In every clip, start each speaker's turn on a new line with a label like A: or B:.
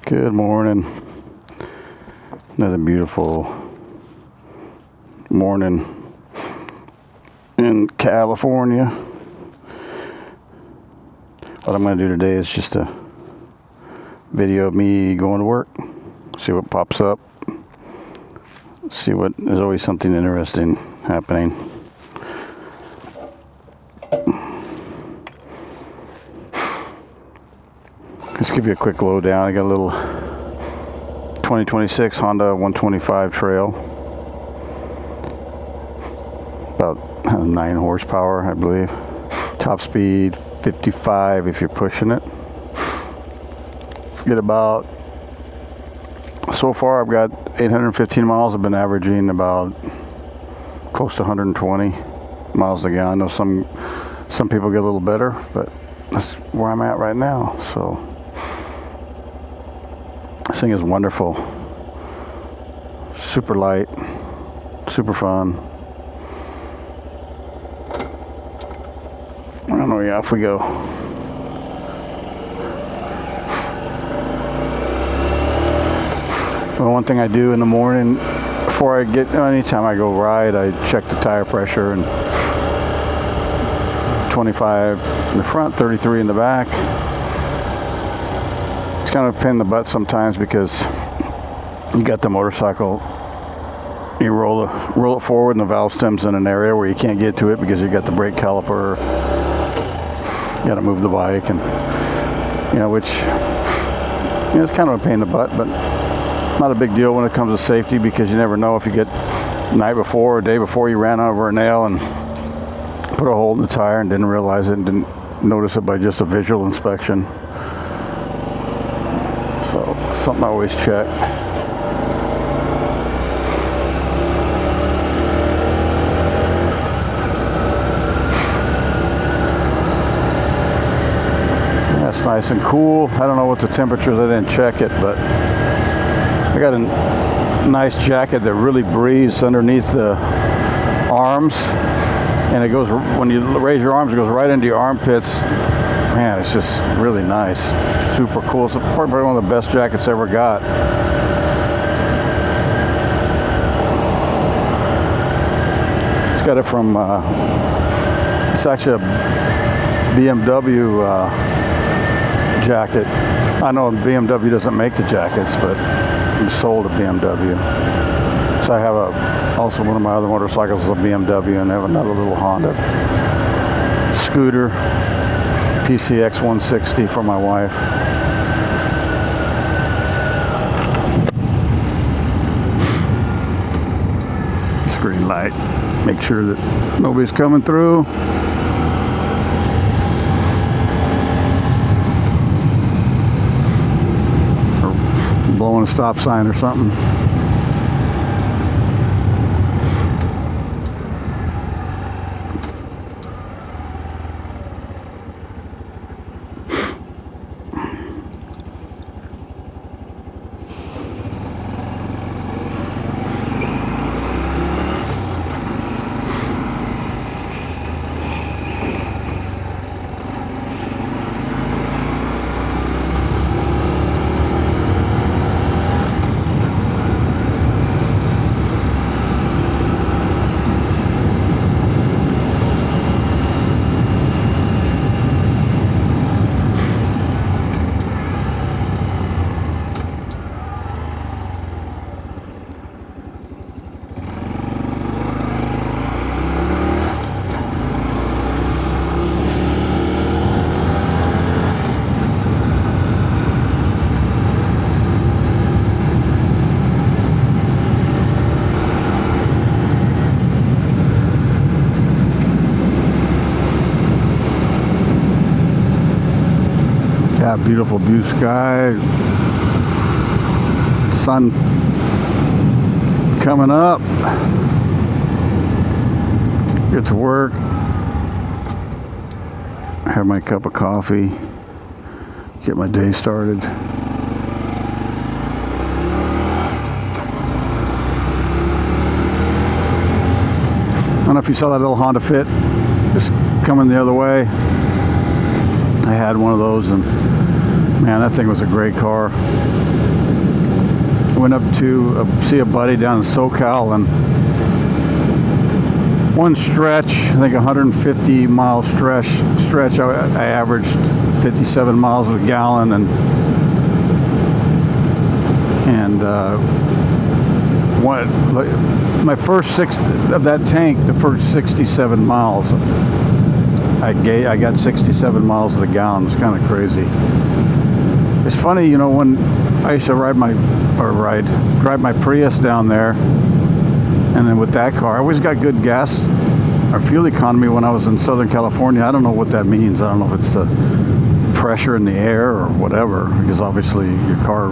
A: Good morning. Another beautiful morning in California. What I'm going to do today is just a video of me going to work. See what pops up. See what, there's always something interesting happening. Just give you a quick lowdown. I got a little 2026 Honda 125 Trail. About 9 horsepower, I believe. Top speed 55 if you're pushing it. Get about, so far I've got 815 miles. I've been averaging about close to 120 miles a gallon. I know some people get a little better, but that's where I'm at right now. So this thing is wonderful. Super light, super fun. I don't know, yeah, off we go. Well, one thing I do in the morning before I get, anytime I go ride, I check the tire pressure, and 25 in the front, 33 in the back. It's kind of a pain in the butt sometimes because you got the motorcycle, you roll it forward and the valve stem's in an area where you can't get to it because you got the brake caliper. You got to move the bike, and which it's kind of a pain in the butt, but not a big deal when it comes to safety, because you never know if you get the night before or day before you ran over a nail and put a hole in the tire and didn't realize it and didn't notice it by just a visual inspection. So something I always check. That's nice and cool. I don't know what the temperature is. I didn't check it, but I got a nice jacket that really breathes underneath the arms, and it goes, when you raise your arms, it goes right into your armpits. Man, it's just really nice. Super cool. It's probably one of the best jackets I ever got. It's got it from, it's actually a BMW jacket. I know BMW doesn't make the jackets, but it's sold at BMW. So I have also one of my other motorcycles is a BMW, and I have another little Honda scooter, PCX 160 for my wife. Screen light. Make sure that nobody's coming through. Or blowing a stop sign or something. Got beautiful blue sky, sun coming up. Get to work, have my cup of coffee, get my day started. I don't know if you saw that little Honda Fit just coming the other way. I had one of those, and man, that thing was a great car. Went up to see a buddy down in SoCal, and one stretch, I think 150 mile stretch, I averaged 57 miles a gallon, and my first six of that tank, the first 67 miles, I got 67 miles of the gallon. It's kind of crazy. It's funny, you know, when I used to drive my Prius down there, and then with that car, I always got good gas or fuel economy when I was in Southern California. I don't know what that means. I don't know if it's the pressure in the air or whatever, because obviously your car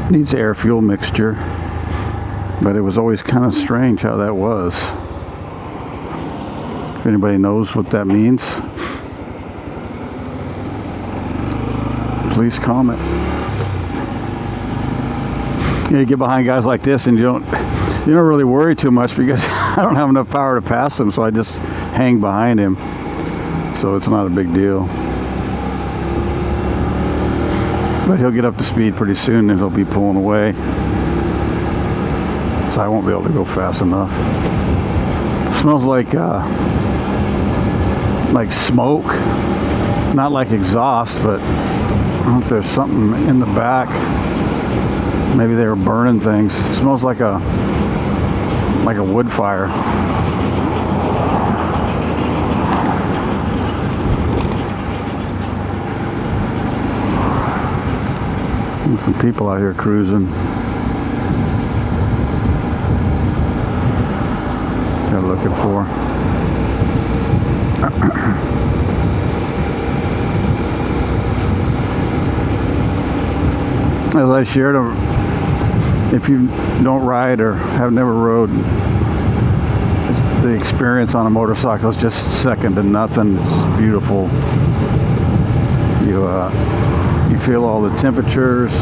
A: needs air-fuel mixture. But it was always kind of strange how that was. If anybody knows what that means, please comment. You get behind guys like this and you don't really worry too much, because I don't have enough power to pass him, so I just hang behind him. So it's not a big deal. But he'll get up to speed pretty soon and he'll be pulling away. So I won't be able to go fast enough. It smells like smoke, not like exhaust, but I don't know if there's something in the back. Maybe they were burning things. It smells like a wood fire. There's some people out here cruising. They're looking for. As I shared, if you don't ride or have never rode, the experience on a motorcycle is just second to nothing. It's beautiful. You feel all the temperatures,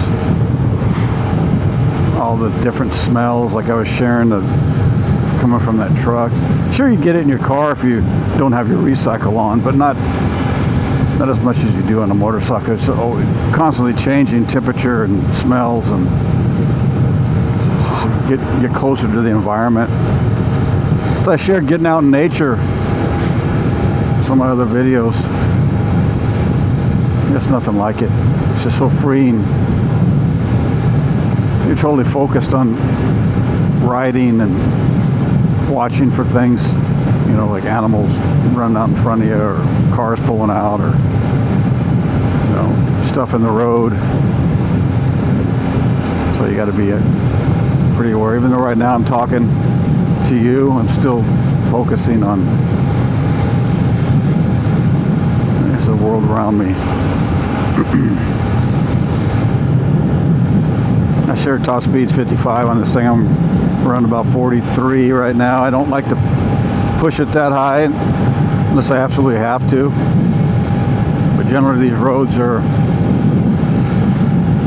A: all the different smells. Like I was sharing coming from that truck. Sure, you get it in your car if you don't have your recycle on, but not as much as you do on a motorcycle. It's constantly changing temperature and smells, and get closer to the environment. So I shared getting out in nature. Some of my other videos. There's nothing like it. It's just so freeing. You're totally focused on riding and watching for things, you know, like animals running out in front of you, or cars pulling out, or stuff in the road. So you got to be pretty aware. Even though right now I'm talking to you, I'm still focusing on the world around me. I shared top speed's 55 on this thing. I'm around about 43 right now. I don't like to push it that high unless I absolutely have to. But generally these roads are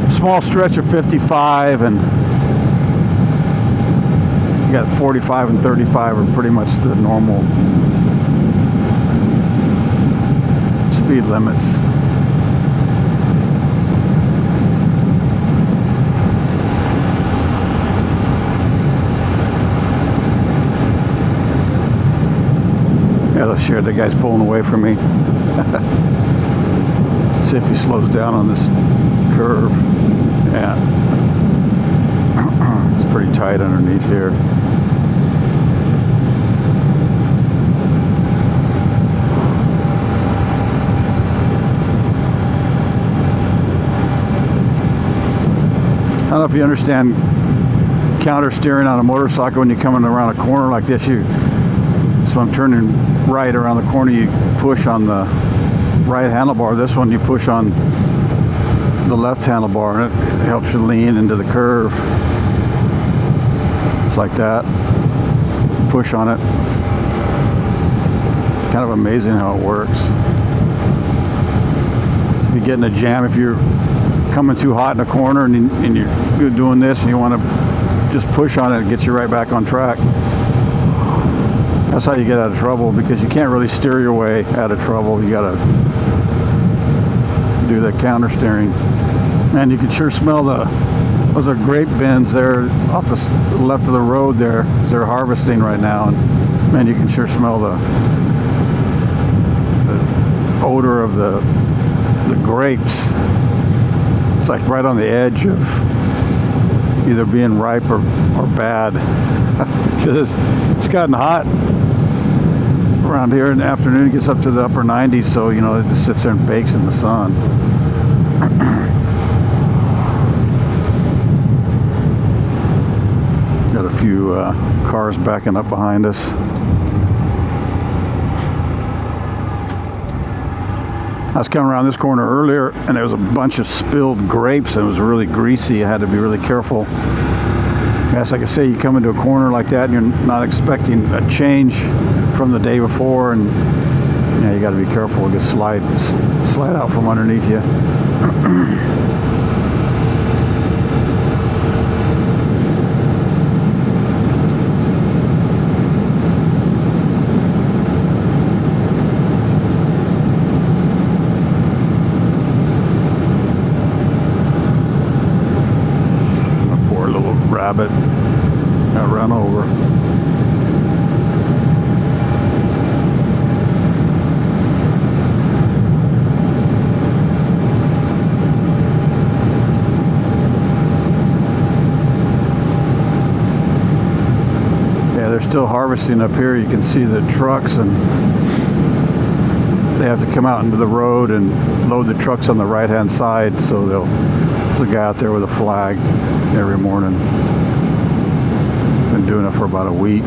A: a small stretch of 55, and you got 45 and 35 are pretty much the normal speed limits. Yeah, let's share. The guy's pulling away from me. See if he slows down on this curve. Yeah. It's pretty tight underneath here. I don't know if you understand counter steering on a motorcycle. When you're coming around a corner like this, so I'm turning right around the corner, you push on the right handlebar. This one you push on the left handlebar, and it helps you lean into the curve. It's like that. Push on it. It's kind of amazing how it works. If you get in a jam, if you're coming too hot in a corner and you're doing this and you want to just push on it, it gets you right back on track. That's how you get out of trouble, because you can't really steer your way out of trouble. You gotta do that counter steering. And you can sure smell the Those are grape bins there off the left of the road there. They're harvesting right now, and man, you can sure smell the odor of the grapes. It's like right on the edge of either being ripe or bad. Because it's gotten hot around here in the afternoon. It gets up to the upper 90s, so you know it just sits there and bakes in the sun. Got a few cars backing up behind us. I was coming around this corner earlier and there was a bunch of spilled grapes and it was really greasy. I had to be really careful. Yes, like I say, you come into a corner like that and you're not expecting a change from the day before, and you got to be careful. It gets slide out from underneath you. Rabbit got run over. Yeah, they're still harvesting up here. You can see the trucks, and they have to come out into the road and load the trucks on the right hand side, so there's a guy out there with a flag every morning. Been doing it for about a week.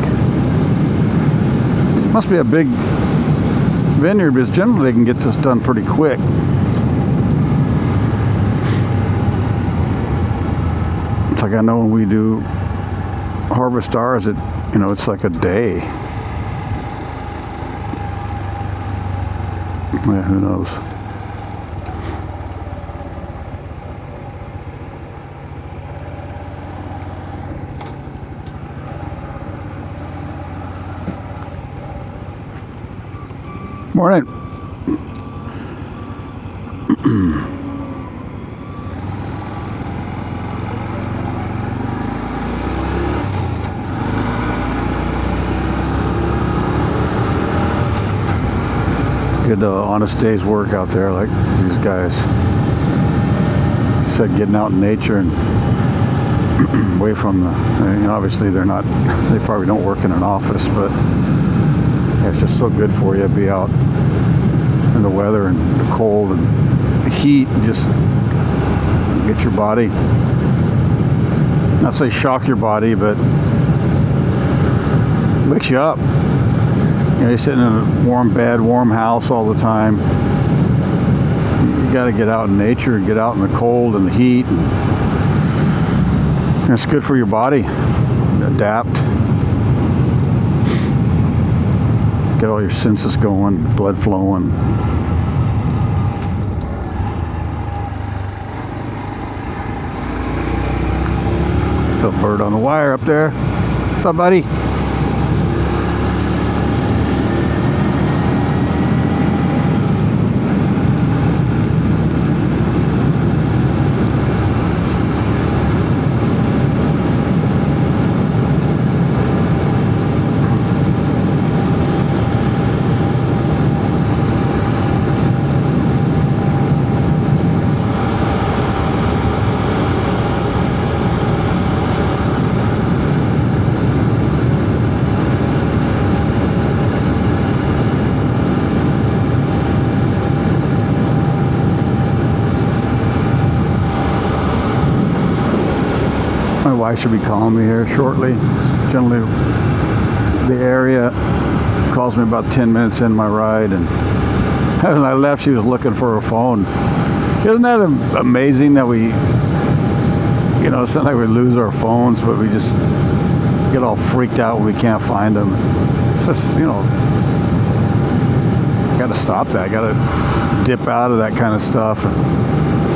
A: Must be a big vineyard because generally they can get this done pretty quick. It's like I know when we do harvest ours, it's like a day. Yeah, who knows? Morning. Good honest day's work out there, like these guys said, getting out in nature and away from the, obviously they probably don't work in an office, but it's just so good for you to be out in the weather and the cold and the heat, and just get your body, not say shock your body, but wakes you up. You're sitting in a warm bed, warm house all the time. You got to get out in nature and get out in the cold and the heat. And it's good for your body. Adapt. Get all your senses going, blood flowing. Little bird on the wire up there. What's up, buddy? My wife should be calling me here shortly. Generally, the area calls me about 10 minutes in my ride, and when I left, she was looking for her phone. Isn't that amazing that we, it's not like we lose our phones, but we just get all freaked out when we can't find them. It's just, got to stop that. Got to dip out of that kind of stuff and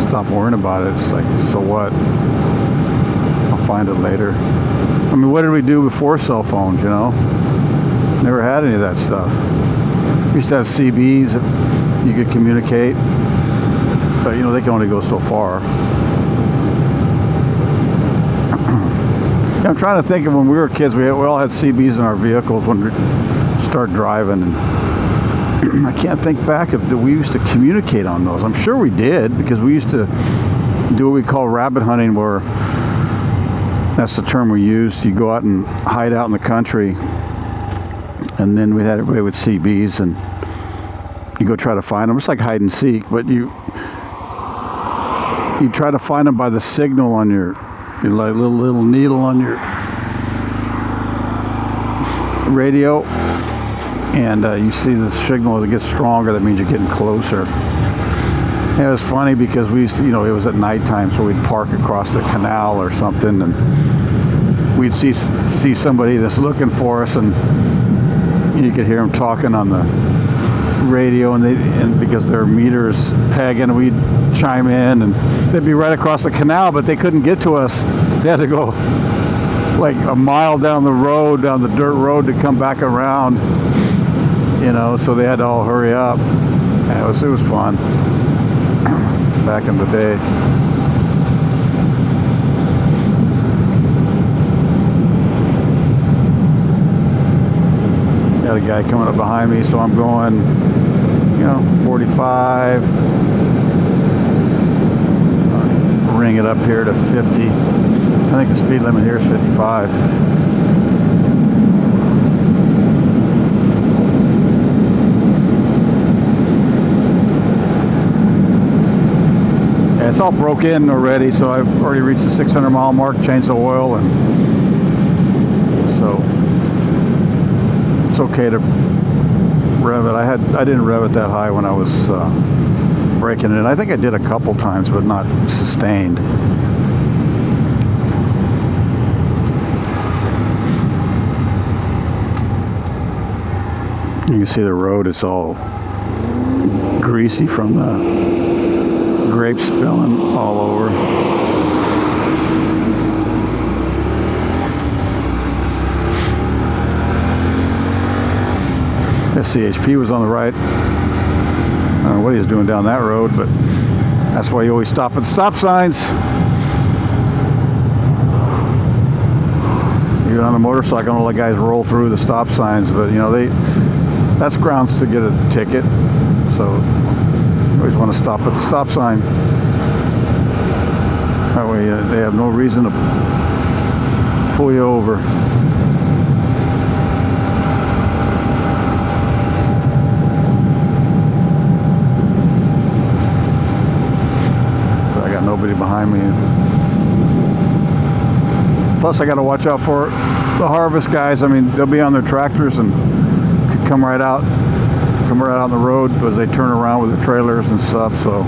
A: stop worrying about it. It's like, so what? Find it later. I mean, what did we do before cell phones, Never had any of that stuff. We used to have CBs that you could communicate, but they can only go so far. I'm trying to think of when we were kids. We all had CBs in our vehicles when we start driving, and I can't think back if we used to communicate on those. I'm sure we did, because we used to do what we call rabbit hunting, where that's the term we used. You go out and hide out in the country, and then we had everybody with CBs, and you go try to find them. It's like hide and seek, but you try to find them by the signal on your like little needle on your radio, and you see the signal as it gets stronger. That means you're getting closer. And it was funny because we used to, it was at nighttime, so we'd park across the canal or something, and we'd see somebody that's looking for us, and you could hear them talking on the radio, and because their meter's pegging, we'd chime in, and they'd be right across the canal, but they couldn't get to us. They had to go like a mile down the dirt road to come back around, so they had to all hurry up. Yeah, it was fun back in the day. Got a guy coming up behind me, so I'm going 45, ring it up here to 50. I think the speed limit here is 55. Yeah, it's all broke in already, so I've already reached the 600 mile mark, changed the oil, and so it's okay to rev it. I didn't rev it that high when I was breaking it. I think I did a couple times, but not sustained. You can see the road is all greasy from the grapes spilling all over. CHP was on the right. I don't know what he was doing down that road, but that's why you always stop at stop signs. Even on a motorcycle, all the guys roll through the stop signs, but that's grounds to get a ticket. So you always want to stop at the stop sign. That way they have no reason to pull you over. Nobody behind me. Plus, I got to watch out for the harvest guys. I mean, they'll be on their tractors and could come right out on the road as they turn around with their trailers and stuff. So,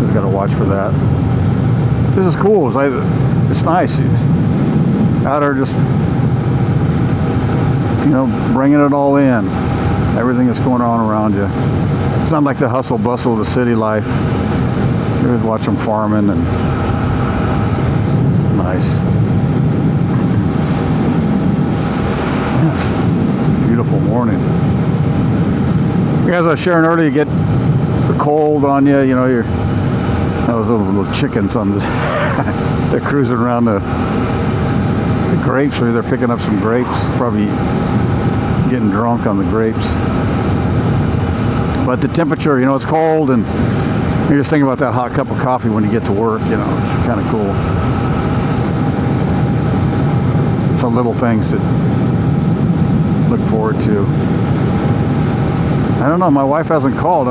A: just got to watch for that. This is cool. It's nice out there, just bringing it all in. Everything that's going on around you. It's not like the hustle bustle of the city life. You would watch them farming, and it's nice. Yeah, it's a beautiful morning. As I was sharing earlier, you get the cold on you. Those little chickens on the they're cruising around the grapes. Maybe they're picking up some grapes. Probably getting drunk on the grapes. But the temperature, it's cold, and you're just thinking about that hot cup of coffee when you get to work. It's kind of cool. Some little things to look forward to. I don't know. My wife hasn't called.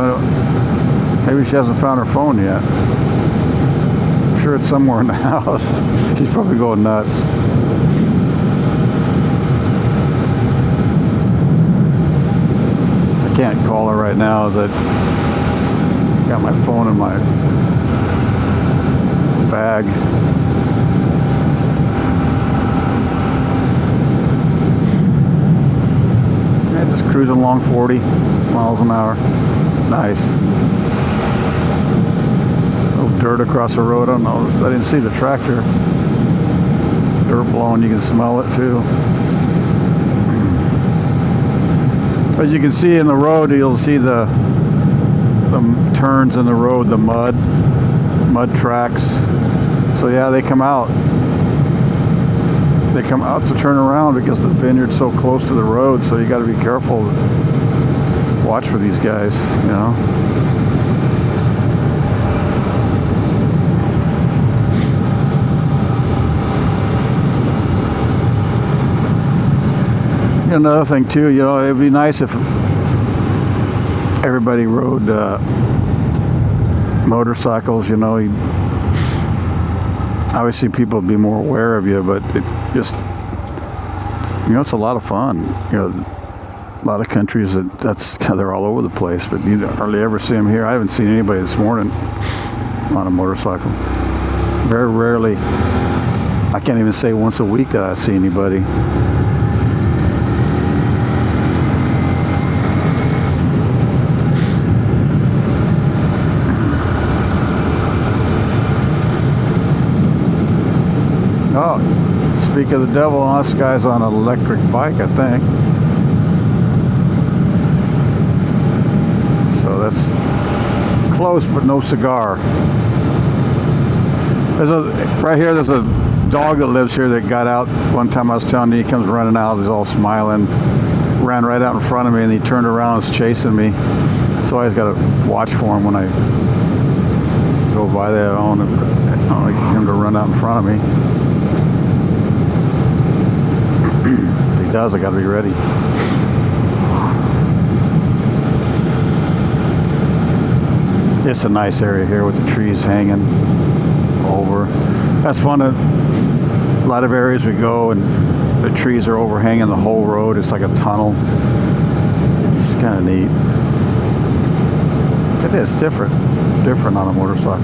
A: Maybe she hasn't found her phone yet. I'm sure it's somewhere in the house. She's probably going nuts. I can't call her right now as I got my phone in my bag. And just cruising along 40 miles an hour. Nice. A little dirt across the road. I don't know. I didn't see the tractor. Dirt blowing. You can smell it too. As you can see in the road, you'll see the turns in the road, the mud tracks. So yeah, they come out. they come out to turn around because the vineyard's so close to the road, so you got to be careful. Watch for these guys, you know. Another thing too, you know, it'd be nice if everybody rode motorcycles, you know. Obviously people would be more aware of you, but it just, you know, it's a lot of fun. You know, a lot of countries they're all over the place, but you hardly ever see them here. I haven't seen anybody this morning on a motorcycle. Very rarely. I can't even say once a week that I see anybody. Oh, speak of the devil, this guy's on an electric bike, I think. So that's close, but no cigar. Right here, there's a dog that lives here that got out one time. I was telling you, he comes running out, he's all smiling, ran right out in front of me, and he turned around and was chasing me. So I always got to watch for him when I go by there. I don't want him to run out in front of me. If he does, I got to be ready. It's a nice area here with the trees hanging over. That's fun. A lot of areas we go and the trees are overhanging the whole road. It's like a tunnel. It's kind of neat. It is different on a motorcycle.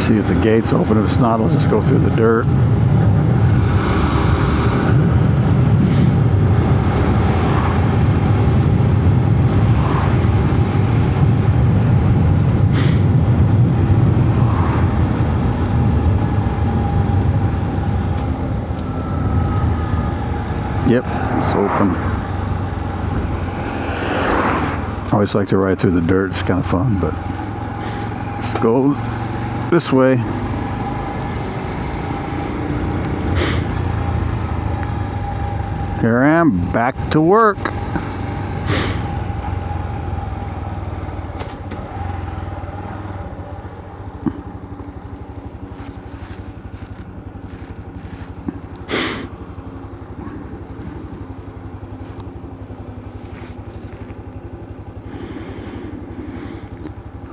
A: See if the gate's open. If it's not, I'll just go through the dirt. Yep, it's open. I always like to ride through the dirt. It's kind of fun, but let's go this way. Here I am, back to work.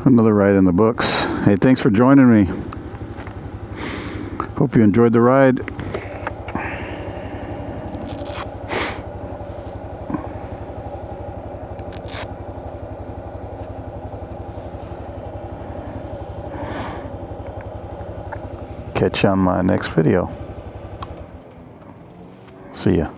A: Another ride in the books. Hey, thanks for joining me. Hope you enjoyed the ride. Catch you on my next video. See ya.